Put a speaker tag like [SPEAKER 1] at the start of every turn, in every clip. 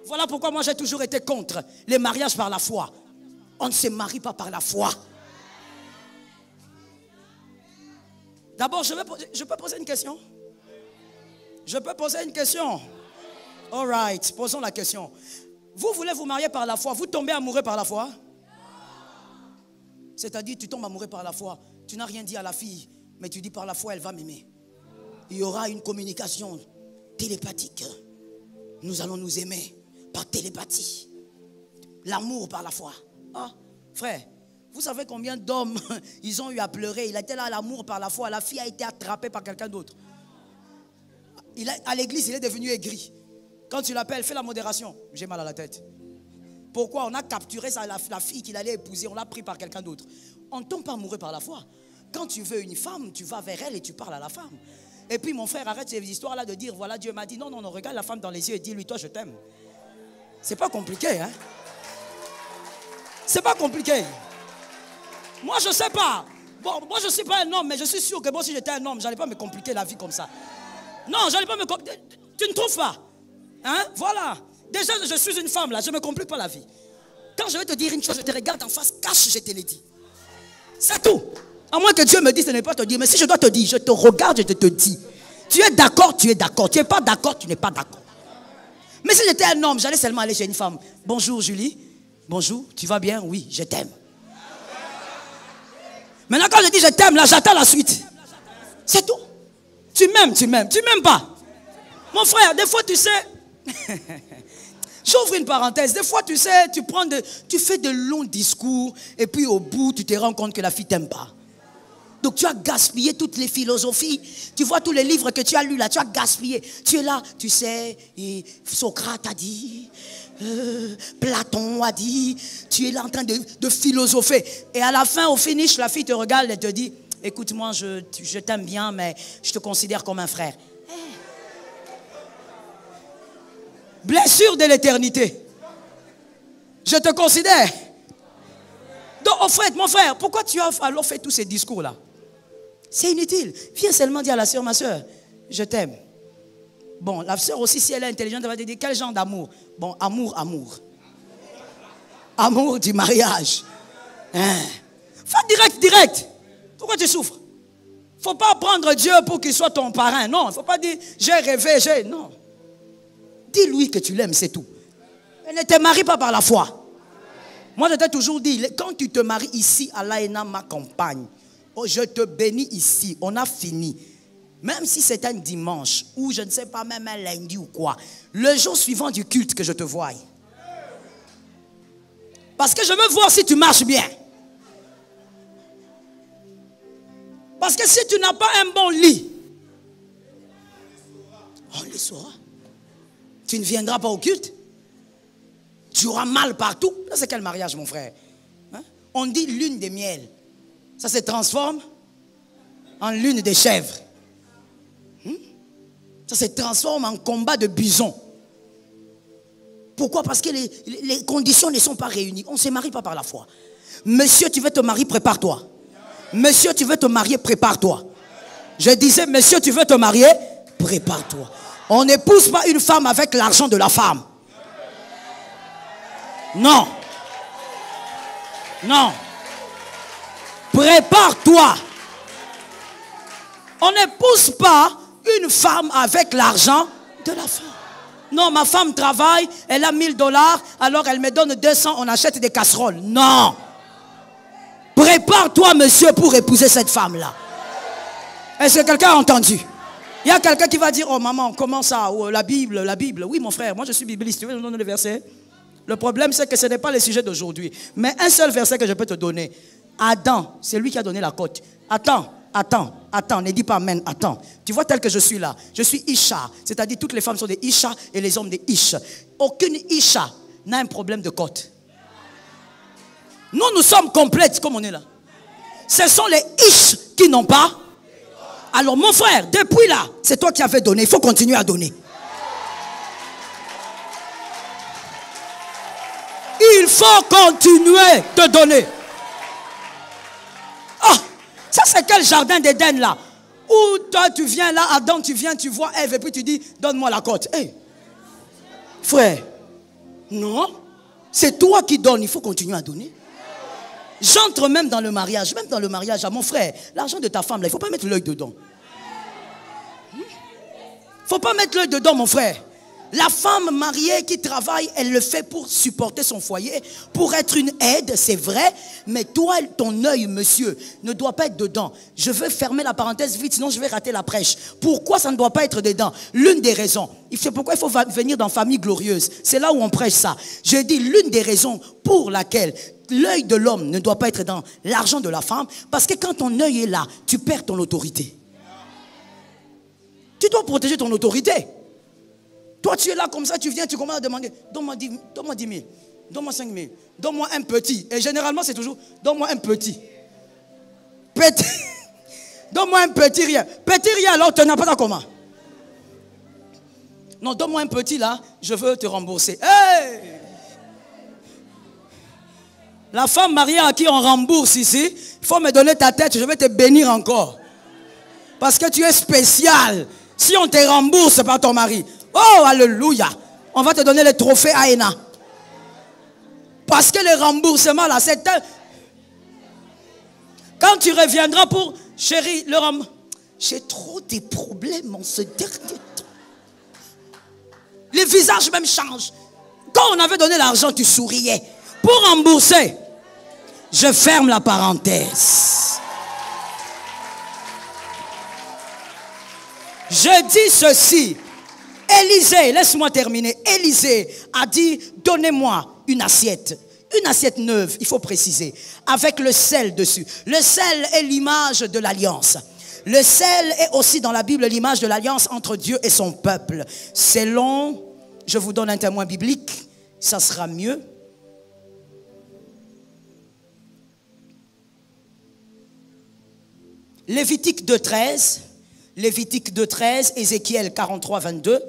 [SPEAKER 1] Voilà pourquoi moi j'ai toujours été contre les mariages par la foi. On ne se marie pas par la foi. D'abord, je peux poser une question? Je peux poser une question? All right, posons la question. Vous voulez vous marier par la foi, vous tombez amoureux par la foi? C'est-à-dire, tu tombes amoureux par la foi. Tu n'as rien dit à la fille, mais tu dis par la foi, elle va m'aimer. Il y aura une communication télépathique. Nous allons nous aimer par télépathie. L'amour par la foi. Ah, frère, vous savez combien d'hommes ils ont eu à pleurer. Il était là à l'amour par la foi. La fille a été attrapée par quelqu'un d'autre. À l'église, il est devenu aigri. Quand tu l'appelles, fais la modération. J'ai mal à la tête. Pourquoi? On a capturé ça, la fille qu'il allait épouser, on l'a pris par quelqu'un d'autre. On ne tombe pas amoureux par la foi. Quand tu veux une femme, tu vas vers elle et tu parles à la femme. Et puis mon frère, arrête ces histoires-là de dire, voilà, Dieu m'a dit, non, regarde la femme dans les yeux et dis-lui, toi, je t'aime. C'est pas compliqué, hein? C'est pas compliqué. Moi, je sais pas. Bon, moi, je ne suis pas un homme, mais je suis sûr que moi, si j'étais un homme, je n'allais pas me compliquer la vie comme ça. Non, je n'allais pas me compliquer. Tu ne trouves pas? Hein? Voilà. Déjà, je suis une femme là, je ne me complique pas la vie. Quand je vais te dire une chose, je te regarde en face, cache, je te l'ai dit. C'est tout. À moins que Dieu me dise, ce n'est pas te dire. Mais si je dois te dire, je te regarde, je te dis. Tu es d'accord, tu es d'accord. Tu n'es pas d'accord, tu n'es pas d'accord. Mais si j'étais un homme, j'allais seulement aller chez une femme. Bonjour Julie. Bonjour, tu vas bien? Oui, je t'aime. Maintenant quand je dis je t'aime, là j'attends la suite. C'est tout. Tu m'aimes pas. Mon frère, des fois tu sais... J'ouvre une parenthèse. Des fois, tu sais, tu fais de longs discours et puis au bout, tu te rends compte que la fille t'aime pas. Donc, tu as gaspillé toutes les philosophies. Tu vois tous les livres que tu as lus là, tu as gaspillé. Tu es là, tu sais, et Socrate a dit, Platon a dit. Tu es là en train de philosopher. Et à la fin, au finish, la fille te regarde et te dit, écoute-moi, je t'aime bien, mais je te considère comme un frère. Blessure de l'éternité. Je te considère. Donc, oh frère, mon frère, pourquoi tu as alors fait tous ces discours-là? C'est inutile. Viens seulement dire à la soeur, ma soeur, je t'aime. Bon, la soeur aussi, si elle est intelligente, elle va te dire quel genre d'amour? Bon, amour. Amour du mariage. Hein? Fais direct. Pourquoi tu souffres? Il ne faut pas prendre Dieu pour qu'il soit ton parrain. Non, il ne faut pas dire j'ai rêvé, non. Dis-lui que tu l'aimes, c'est tout. Et ne te marie pas par la foi. Moi, je t'ai toujours dit, quand tu te maries ici, Allah ma compagne, oh, je te bénis ici, on a fini. Même si c'est un dimanche, ou je ne sais pas, même un lundi ou quoi, le jour suivant du culte que je te voie. Parce que je veux voir si tu marches bien. Parce que si tu n'as pas un bon lit, on le saura. Tu ne viendras pas au culte. Tu auras mal partout. Là, c'est quel mariage, mon frère? Hein? On dit lune de miel. Ça se transforme en lune de chèvre. Ça se transforme en combat de bison. Pourquoi? Parce que les conditions ne sont pas réunies. On ne se marie pas par la foi. Monsieur, tu veux te marier, prépare-toi. Monsieur, tu veux te marier, prépare-toi. Je disais, monsieur, tu veux te marier, prépare-toi. On n'épouse pas une femme avec l'argent de la femme. Non. Non. Prépare-toi. On n'épouse pas une femme avec l'argent de la femme. Non, ma femme travaille, elle a 1000 $, alors elle me donne 200, on achète des casseroles. Non. Prépare-toi, monsieur, pour épouser cette femme-là. Est-ce que quelqu'un a entendu? Il y a quelqu'un qui va dire, oh maman, comment ça? Oh, la Bible. Oui, mon frère, moi je suis bibliste. Tu veux me donner le verset? Le problème, c'est que ce n'est pas le sujet d'aujourd'hui. Mais un seul verset que je peux te donner. Adam, c'est lui qui a donné la côte. Attends, ne dis pas amen, attends. Tu vois tel que je suis là. Je suis Isha, c'est-à-dire toutes les femmes sont des Isha et les hommes des Ish. Aucune Isha n'a un problème de côte. Nous sommes complètes comme on est là. Ce sont les Ish qui n'ont pas. Alors mon frère, depuis là, c'est toi qui avais donné. Il faut continuer à donner. Il faut continuer de donner. Ah, ça c'est quel jardin d'Éden là? Où toi tu viens là, Adam tu viens, tu vois Ève et puis tu dis, donne-moi la côte. Hey, frère, Non. C'est toi qui donnes, il faut continuer à donner. J'entre même dans le mariage, à mon frère, l'argent de ta femme, là, il ne faut pas mettre l'œil dedans. Il ne faut pas mettre l'œil dedans, mon frère. La femme mariée qui travaille, elle le fait pour supporter son foyer, pour être une aide, c'est vrai. Mais toi, ton œil, monsieur, ne doit pas être dedans. Je veux fermer la parenthèse vite, sinon je vais rater la prêche. Pourquoi ça ne doit pas être dedans? L'une des raisons, c'est pourquoi il faut venir dans Famille Glorieuse. C'est là où on prêche ça. Je dis l'une des raisons pour laquelle l'œil de l'homme ne doit pas être dans l'argent de la femme, parce que quand ton œil est là, tu perds ton autorité. Tu dois protéger ton autorité. Toi, tu es là comme ça, tu viens, tu commences à demander, donne-moi 10 000, donne-moi 5 000, donne-moi un petit. Et généralement, c'est toujours, donne-moi un petit. Petit. Donne-moi un petit rien. Petit rien, alors tu n'as pas comment. Non, donne-moi un petit là, je veux te rembourser. Hey! La femme mariée à qui on rembourse ici, il faut me donner ta tête, je vais te bénir encore. Parce que tu es spécial. Si on te rembourse par ton mari, oh, alléluia. On va te donner le trophée Aena. Parce que le remboursement là, c'est... Quand tu reviendras pour... Chérie, le remboursement... J'ai trop de problèmes en ce dernier temps. Les visages même changent. Quand on avait donné l'argent, tu souriais. Pour rembourser, je ferme la parenthèse. Je dis ceci. Élisée, laisse-moi terminer. Élisée a dit, donnez-moi une assiette neuve, il faut préciser, avec le sel dessus. Le sel est l'image de l'alliance. Le sel est aussi dans la Bible l'image de l'alliance entre Dieu et son peuple. Selon, je vous donne un témoin biblique, ça sera mieux. Lévitique 2.13, Lévitique 2.13, Ézéchiel 43, 22.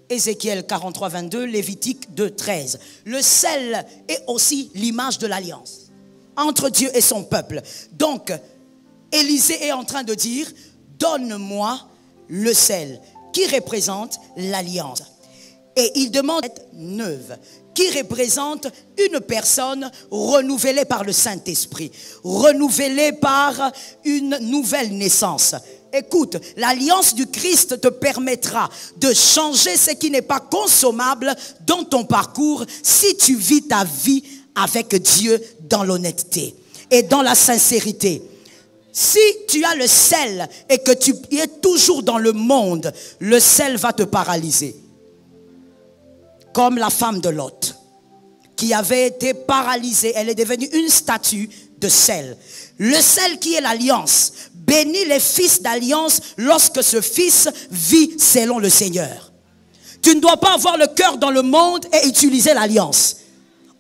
[SPEAKER 1] Ézéchiel 43, 22, Lévitique 2.13. Le sel est aussi l'image de l'alliance entre Dieu et son peuple. Donc, Élisée est en train de dire, donne-moi le sel qui représente l'alliance. Et il demande cette neuve qui représente une personne renouvelée par le Saint-Esprit, renouvelée par une nouvelle naissance. Écoute, l'alliance du Christ te permettra de changer ce qui n'est pas consommable dans ton parcours si tu vis ta vie avec Dieu dans l'honnêteté et dans la sincérité. Si tu as le sel et que tu es toujours dans le monde, le sel va te paralyser. Comme la femme de Lot, qui avait été paralysée, elle est devenue une statue de sel. Le sel qui est l'alliance bénit les fils d'alliance lorsque ce fils vit selon le Seigneur. Tu ne dois pas avoir le cœur dans le monde et utiliser l'alliance.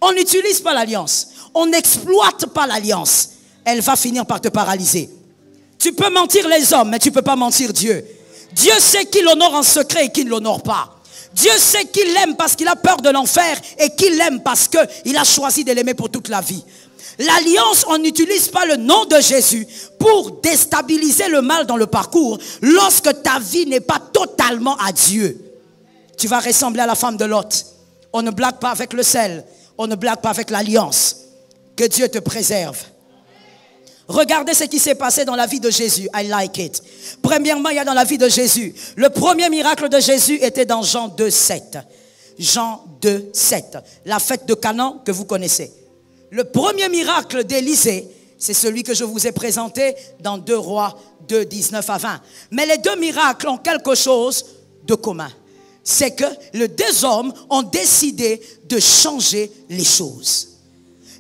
[SPEAKER 1] On n'utilise pas l'alliance. On n'exploite pas l'alliance. Elle va finir par te paralyser. Tu peux mentir les hommes, mais tu ne peux pas mentir Dieu. Dieu sait qui l'honore en secret et qui ne l'honore pas. Dieu sait qu'il l'aime parce qu'il a peur de l'enfer et qu'il l'aime parce qu'il a choisi de l'aimer pour toute la vie. L'alliance, on n'utilise pas le nom de Jésus pour déstabiliser le mal dans le parcours lorsque ta vie n'est pas totalement à Dieu. Tu vas ressembler à la femme de Lot. On ne blague pas avec le sel. On ne blague pas avec l'alliance. Que Dieu te préserve. Regardez ce qui s'est passé dans la vie de Jésus. I like it. Premièrement, il y a dans la vie de Jésus. Le premier miracle de Jésus était dans Jean 2,7. Jean 2,7. La fête de Canaan que vous connaissez. Le premier miracle d'Élisée, c'est celui que je vous ai présenté dans 2 Rois 2, 19 à 20. Mais les deux miracles ont quelque chose de commun. C'est que les deux hommes ont décidé de changer les choses.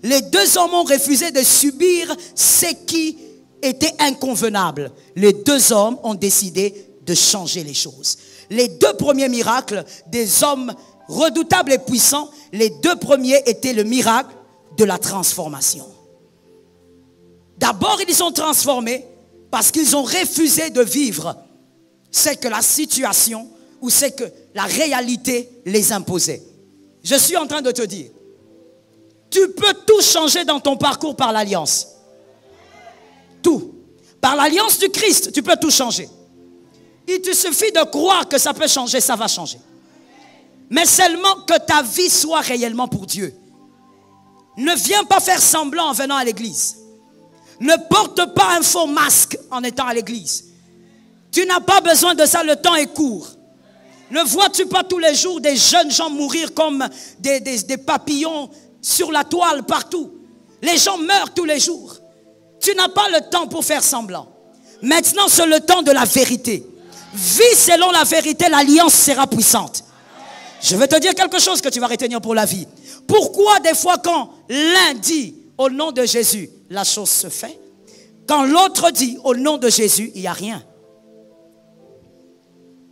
[SPEAKER 1] Les deux hommes ont refusé de subir ce qui était inconvenable. Les deux hommes ont décidé de changer les choses. Les deux premiers miracles des hommes redoutables et puissants, les deux premiers étaient le miracle de la transformation. D'abord, ils sont transformés parce qu'ils ont refusé de vivre ce que la situation ou ce que la réalité les imposait. Je suis en train de te dire, tu peux tout changer dans ton parcours par l'alliance. Tout. Par l'alliance du Christ, tu peux tout changer. Il te suffit de croire que ça peut changer, ça va changer. mais seulement que ta vie soit réellement pour Dieu. Ne viens pas faire semblant en venant à l'église. Ne porte pas un faux masque en étant à l'église. Tu n'as pas besoin de ça, le temps est court. Ne vois-tu pas tous les jours des jeunes gens mourir comme des papillons sur la toile partout? Les gens meurent tous les jours. Tu n'as pas le temps pour faire semblant. Maintenant, c'est le temps de la vérité. Vis selon la vérité, l'alliance sera puissante. Je vais te dire quelque chose que tu vas retenir pour la vie. Pourquoi des fois quand l'un dit au nom de Jésus, la chose se fait, quand l'autre dit au nom de Jésus, il n'y a rien?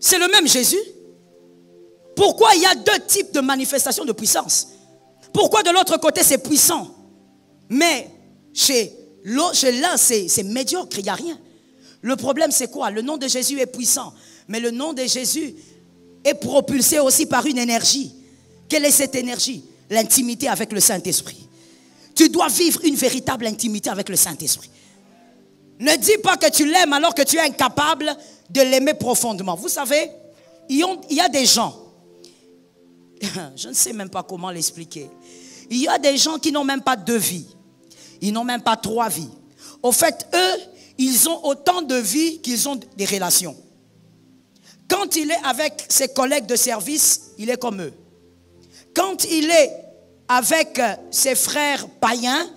[SPEAKER 1] C'est le même Jésus. Pourquoi il y a deux types de manifestations de puissance? Pourquoi de l'autre côté c'est puissant, mais chez l'un c'est médiocre, il n'y a rien? Le problème c'est quoi? Le nom de Jésus est puissant, mais le nom de Jésus est propulsé aussi par une énergie. Quelle est cette énergie? L'intimité avec le Saint-Esprit. Tu dois vivre une véritable intimité avec le Saint-Esprit. Ne dis pas que tu l'aimes alors que tu es incapable de l'aimer profondément. Vous savez, il y a des gens, je ne sais même pas comment l'expliquer. Il y a des gens qui n'ont même pas 2 vies. Ils n'ont même pas 3 vies. Au fait, eux, ils ont autant de vies qu'ils ont des relations. Quand il est avec ses collègues de service, il est comme eux. Quand il est avec ses frères païens,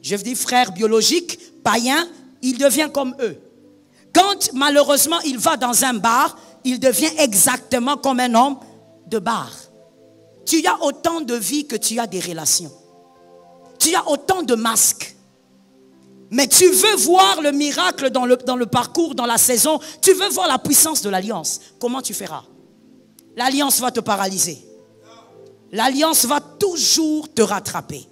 [SPEAKER 1] je dis frères biologiques, païens, il devient comme eux. Quand malheureusement il va dans un bar, il devient exactement comme un homme de bar. Tu as autant de vie que tu as des relations. Tu as autant de masques. Mais tu veux voir le miracle dans le parcours, dans la saison. Tu veux voir la puissance de l'alliance. Comment tu feras? L'alliance va te paralyser. L'alliance va toujours te rattraper.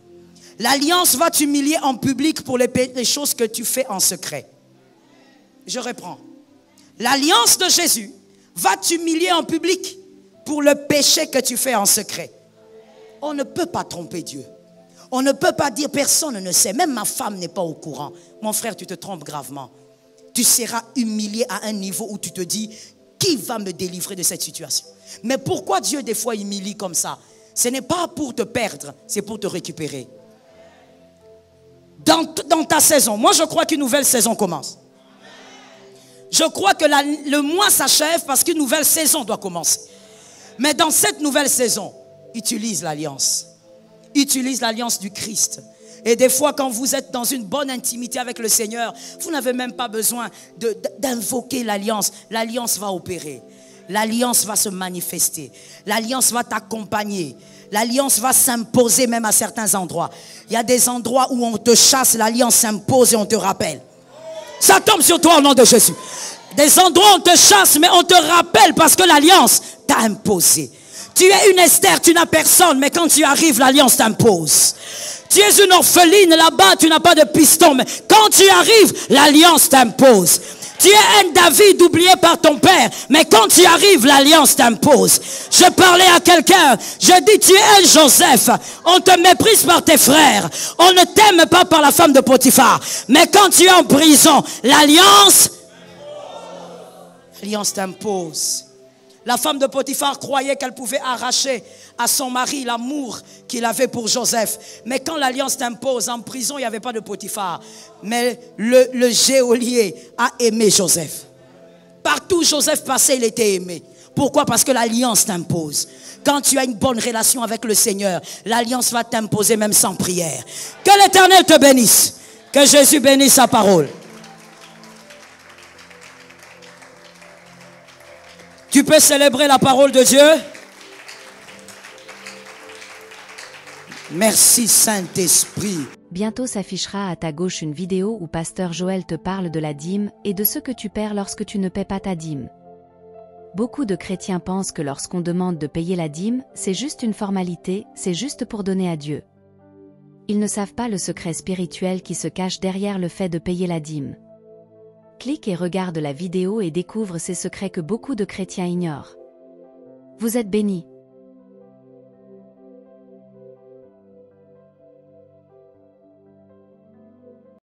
[SPEAKER 1] L'alliance va t'humilier en public pour les choses que tu fais en secret. Je reprends. L'alliance de Jésus va t'humilier en public pour le péché que tu fais en secret. On ne peut pas tromper Dieu. On ne peut pas dire personne ne sait. Même ma femme n'est pas au courant. Mon frère, tu te trompes gravement. Tu seras humilié à un niveau où tu te dis, qui va me délivrer de cette situation? Mais pourquoi Dieu des fois humilie comme ça? Ce n'est pas pour te perdre, c'est pour te récupérer. Dans ta saison, moi je crois qu'une nouvelle saison commence. Je crois que le mois s'achève parce qu'une nouvelle saison doit commencer. Mais dans cette nouvelle saison, utilise l'alliance. Utilise l'alliance du Christ. Et des fois, quand vous êtes dans une bonne intimité avec le Seigneur, vous n'avez même pas besoin d'invoquer l'alliance. L'alliance va opérer. L'alliance va se manifester. L'alliance va t'accompagner. L'alliance va s'imposer même à certains endroits. Il y a des endroits où on te chasse, l'alliance s'impose et on te rappelle. Ça tombe sur toi au nom de Jésus. Des endroits où on te chasse, mais on te rappelle parce que l'alliance t'a imposé. Tu es une Esther, tu n'as personne, mais quand tu arrives, l'alliance t'impose. Tu es une orpheline, là-bas, tu n'as pas de piston, mais quand tu arrives, l'alliance t'impose. Tu es un David oublié par ton père, mais quand tu arrives, l'alliance t'impose. Je parlais à quelqu'un, je dis, tu es un Joseph, on te méprise par tes frères, on ne t'aime pas par la femme de Potiphar, mais quand tu es en prison, l'alliance t'impose. La femme de Potiphar croyait qu'elle pouvait arracher à son mari l'amour qu'il avait pour Joseph. Mais quand l'alliance t'impose, en prison, il n'y avait pas de Potiphar. Mais le geôlier a aimé Joseph. Partout où Joseph passait, il était aimé. Pourquoi? Parce que l'alliance t'impose. Quand tu as une bonne relation avec le Seigneur, l'alliance va t'imposer même sans prière. Que l'Éternel te bénisse. Que Jésus bénisse sa parole. Tu peux célébrer la parole de Dieu. Merci Saint-Esprit.
[SPEAKER 2] Bientôt s'affichera à ta gauche une vidéo où Pasteur Joël te parle de la dîme et de ce que tu perds lorsque tu ne paies pas ta dîme. Beaucoup de chrétiens pensent que lorsqu'on demande de payer la dîme, c'est juste une formalité, c'est juste pour donner à Dieu. Ils ne savent pas le secret spirituel qui se cache derrière le fait de payer la dîme. Clique et regarde la vidéo et découvre ces secrets que beaucoup de chrétiens ignorent. Vous êtes bénis.